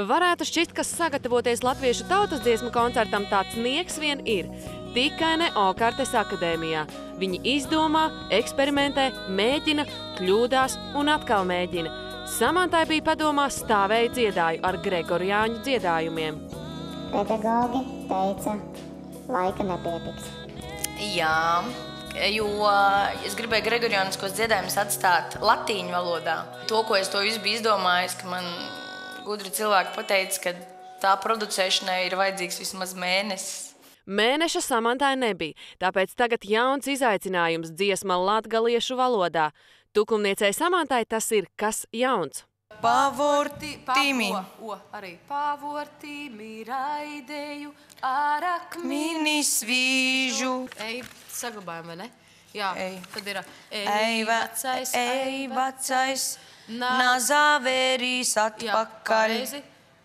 Varētu šķist, ka sagatavoties latviešu tautas dziesmu koncertam tāds nieks vien ir. Tikai ne Okartes akadēmijā. Viņi izdomā, eksperimentē, mēģina, kļūdās un atkal mēģina. Samantai bija padomā stāvēja dziedāju ar gregoriāņu dziedājumiem. Pedagogi teica, laika nepietiks. Jā, jo es gribēju gregoriāniskos dziedājumus atstāt latīņu valodā. To, ko es to visu biju izdomājis, ka man gudri cilvēki pateica, ka tā producēšanai ir vajadzīgs vismaz mēnesis. Mēneša Samantai nebija, tāpēc tagad jauns izaicinājums dziesma latgaliešu valodā. Tukumniecei Samantai tas ir kas jauns. Pavortimi. Arī pavortimi raidēju ar akmini svīžu. Ej, saglabājam, vai ne? Jā, tad ir ej vecais, nazavērīs atpakaļ.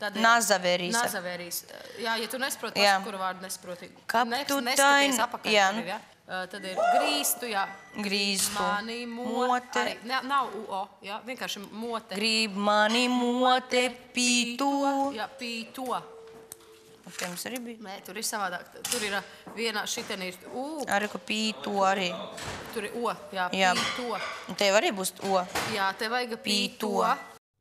Nazavērīs. Nazavērīs. Jā, ja tu nesaproti, kuru vārdu nesaproti. Kaptutaini. Jā. Tad ir grīstu, jā. Grīstu. Mani mote. Nav uo, jā, vienkārši mote. Grib mani mote pīto. Jā, pīto. Te mums arī bija? Nē, tur ir savādāk. Tur ir viena, šiten ir u. Arī, ka pīto arī. Tur ir o, jā, pīto. Un tev arī būs o. Jā, tev vajag pīto.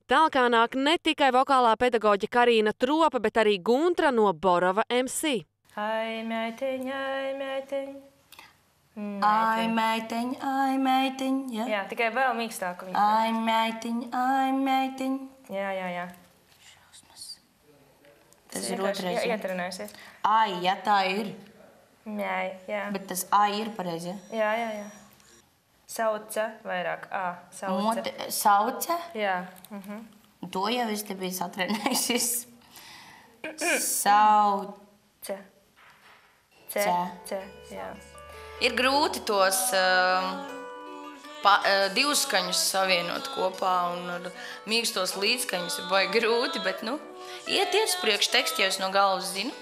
Tālkā nāk ne tikai vokālā pedagoģa Karīna Tropa, bet arī Guntra no Borova MC. Ai, meiteņ, ai, meiteņ. Ai, meiteņ, ai, meiteņ. Jā, tikai vēl mīkstāk. Ai, meiteņ, ai, meiteņ. Jā. Tas ir otrais. Jā, ietrenēsies. Ai, ja tā ir. Jā. Bet tas ai ir pareizi, ja? Jā. Sauce, vairāk a, sauce. Sauce? Jā. To jau es te biju satrenējusies. Sauce. C, jā. Ir grūti tos divskaņus savienot kopā un ar mīkstos līdzskaņus ir baigi grūti, bet, iet uz priekšu tekstu, jau es no galvas zinu.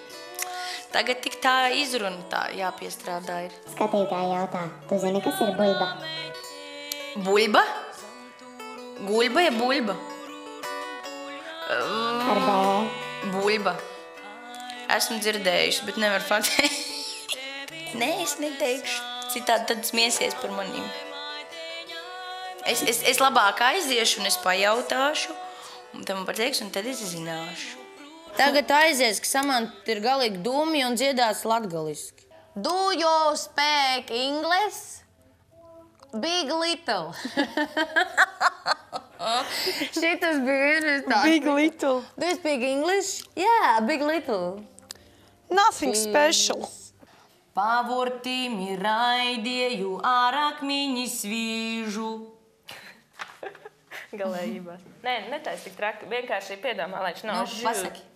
Tagad tik tā izruna tā jāpiestrādā ir. Skatītāji jautā, tu zini, kas ir buļba? Buļba? Guļba ja buļba? Ar B. Buļba. Esmu dzirdējuši, bet nevaru pateikt. Nē, es neteikšu. Citādi tad smiesies par manīm. Es labāk aiziešu un es pajautāšu, un tad man pateiks, un tad es zināšu. Tagad aizies, ka Samanta ir galīgi dūmi un dziedās latgaliski. Do you speak English? Big little. Šitas bija vienreiz tā. Big little. Do you speak English? Yeah, big little. Nothing special. Pavortimi raidēju ar akmiņi svīžu. Galējībā. Nē, netais tik traki. Vienkārši piedomā, lai viņš nav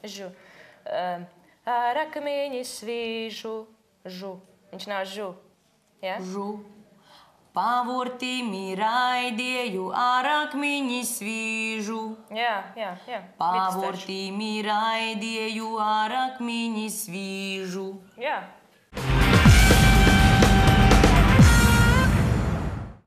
žu. Ar akmiņi svīžu. Žu. Viņš nav žu. Ja? Žu. Pavortimi raidēju ar akmiņi svīžu. Jā. Pavortimi raidēju ar akmiņi svīžu. Jā.